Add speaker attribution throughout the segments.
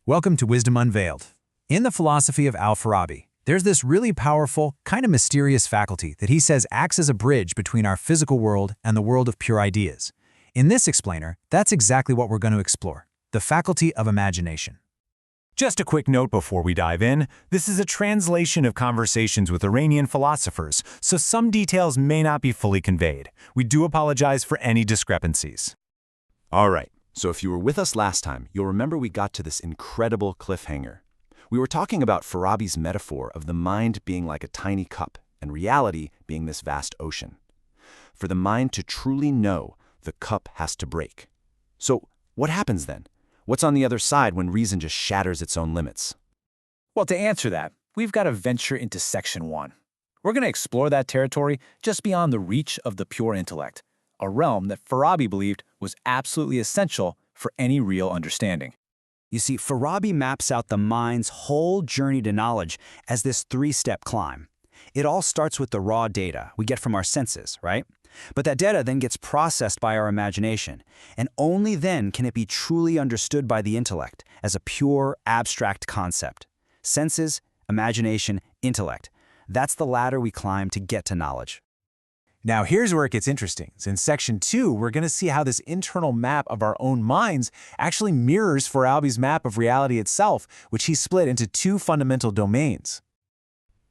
Speaker 1: Welcome to Wisdom Unveiled. In the philosophy of Al-Farabi, there's this really powerful, kind of mysterious faculty that he says acts as a bridge between our physical world and the world of pure ideas. In this explainer, that's exactly what we're going to explore, the faculty of imagination.
Speaker 2: Just a quick note before we dive in, this is a translation of conversations with Iranian philosophers, so some details may not be fully conveyed. We do apologize for any discrepancies.
Speaker 3: All right, so if you were with us last time, you'll remember we got to this incredible cliffhanger. We were talking about Farabi's metaphor of the mind being like a tiny cup and reality being this vast ocean. For the mind to truly know, the cup has to break. So what happens then? What's on the other side when reason just shatters its own limits?
Speaker 4: Well, to answer that, we've got to venture into Section 1. We're going to explore that territory just beyond the reach of the pure intellect, a realm that Farabi believed was absolutely essential for any real understanding.
Speaker 5: You see, Farabi maps out the mind's whole journey to knowledge as this three-step climb. It all starts with the raw data we get from our senses, right? But that data then gets processed by our imagination, and only then can it be truly understood by the intellect as a pure, abstract concept. Senses, imagination, intellect. That's the ladder we climb to get to knowledge.
Speaker 2: Now here's where it gets interesting. In Section 2, we're going to see how this internal map of our own minds actually mirrors Farabi's map of reality itself, which he split into two fundamental domains.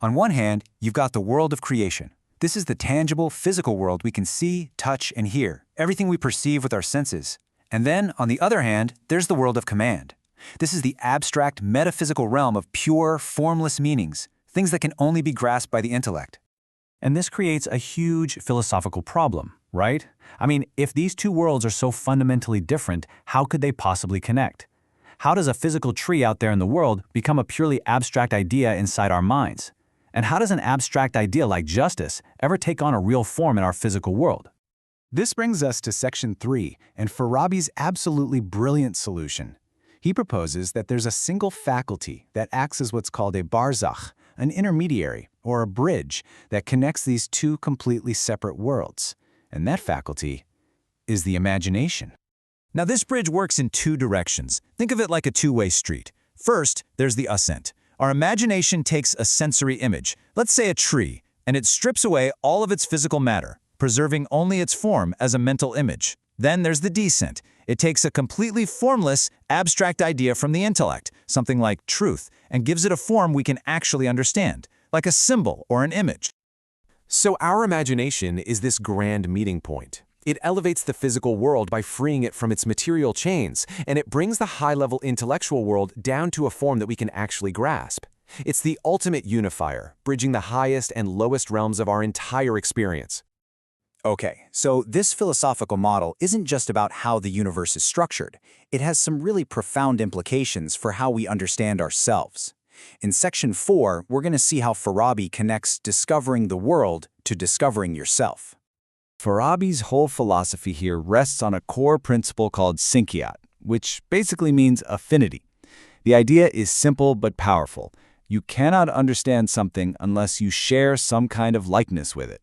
Speaker 1: On one hand, you've got the world of creation. This is the tangible, physical world we can see, touch, and hear, everything we perceive with our senses. And then, on the other hand, there's the world of command. This is the abstract, metaphysical realm of pure, formless meanings, things that can only be grasped by the intellect. And this creates a huge philosophical problem, right? I mean, if these two worlds are so fundamentally different, how could they possibly connect? How does a physical tree out there in the world become a purely abstract idea inside our minds? And how does an abstract idea like justice ever take on a real form in our physical world?
Speaker 2: This brings us to Section 3 and Farabi's absolutely brilliant solution. He proposes that there's a single faculty that acts as what's called a Barzakh, an intermediary, or a bridge that connects these two completely separate worlds. And that faculty is the imagination.
Speaker 1: Now, this bridge works in two directions. Think of it like a two-way street. First, there's the ascent. Our imagination takes a sensory image, let's say a tree, and it strips away all of its physical matter, preserving only its form as a mental image. Then there's the descent. It takes a completely formless, abstract idea from the intellect, something like truth, and gives it a form we can actually understand, like a symbol or an image.
Speaker 6: So our imagination is this grand meeting point. It elevates the physical world by freeing it from its material chains, and it brings the high-level intellectual world down to a form that we can actually grasp. It's the ultimate unifier, bridging the highest and lowest realms of our entire experience.
Speaker 5: Okay, so this philosophical model isn't just about how the universe is structured. It has some really profound implications for how we understand ourselves. In Section 4, we're going to see how Farabi connects discovering the world to discovering yourself.
Speaker 1: Farabi's whole philosophy here rests on a core principle called synchiyat, which basically means affinity. The idea is simple but powerful. You cannot understand something unless you share some kind of likeness with it.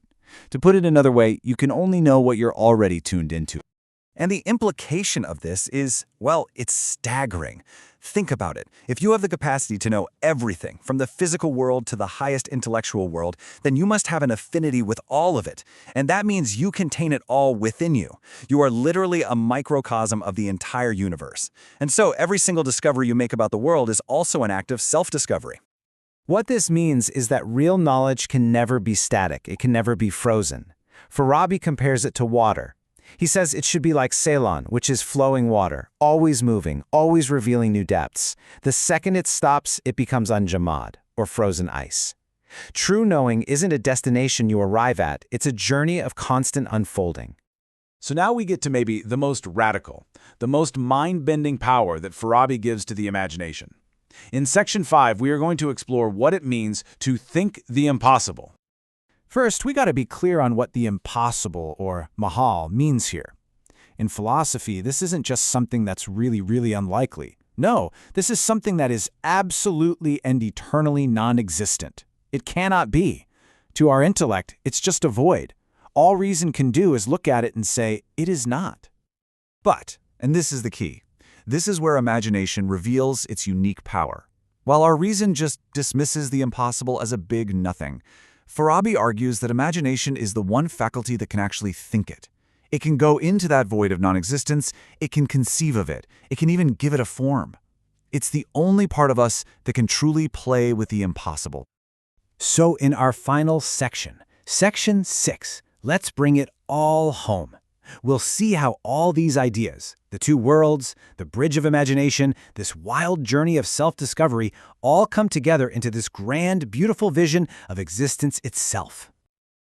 Speaker 1: To put it another way, you can only know what you're already tuned into. And the implication of this is, well, it's staggering. Think about it. If you have the capacity to know everything, from the physical world to the highest intellectual world, then you must have an affinity with all of it. And that means you contain it all within you. You are literally a microcosm of the entire universe. And so every single discovery you make about the world is also an act of self-discovery.
Speaker 5: What this means is that real knowledge can never be static. It can never be frozen. Farabi compares it to water. He says it should be like Ceylon, which is flowing water, always moving, always revealing new depths. The second it stops, it becomes unjamad, or frozen ice. True knowing isn't a destination you arrive at, it's a journey of constant unfolding.
Speaker 2: So now we get to maybe the most radical, the most mind-bending power that Farabi gives to the imagination. In Section 5, we are going to explore what it means to think the impossible. First, we got to be clear on what the impossible, or mahal, means here. In philosophy, this isn't just something that's really unlikely. No, this is something that is absolutely and eternally non-existent. It cannot be. To our intellect, it's just a void. All reason can do is look at it and say, it is not. But, and this is the key,
Speaker 1: This is where imagination reveals its unique power. While our reason just dismisses the impossible as a big nothing, Farabi argues that imagination is the one faculty that can actually think it. It can go into that void of non-existence, it can conceive of it, it can even give it a form. It's the only part of us that can truly play with the impossible.
Speaker 4: So in our final section, Section 6, let's bring it all home. We'll see how all these ideas, the two worlds, the bridge of imagination, this wild journey of self-discovery, all come together into this grand, beautiful vision of existence itself.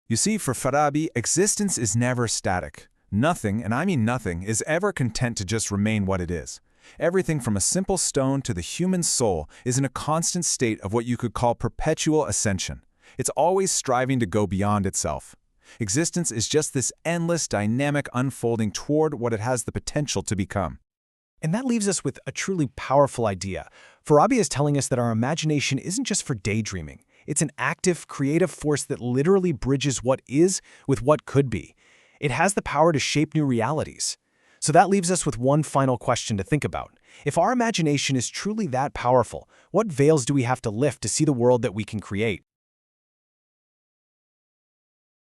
Speaker 2: You see, for Farabi, existence is never static. Nothing, and I mean nothing, is ever content to just remain what it is. Everything from a simple stone to the human soul is in a constant state of what you could call perpetual ascension. It's always striving to go beyond itself. Existence is just this endless, dynamic unfolding toward what it has the potential to become.
Speaker 7: And that leaves us with a truly powerful idea. Farabi is telling us that our imagination isn't just for daydreaming. It's an active, creative force that literally bridges what is with what could be. It has the power to shape new realities. So that leaves us with one final question to think about. If our imagination is truly that powerful, what veils do we have to lift to see the world that we can create?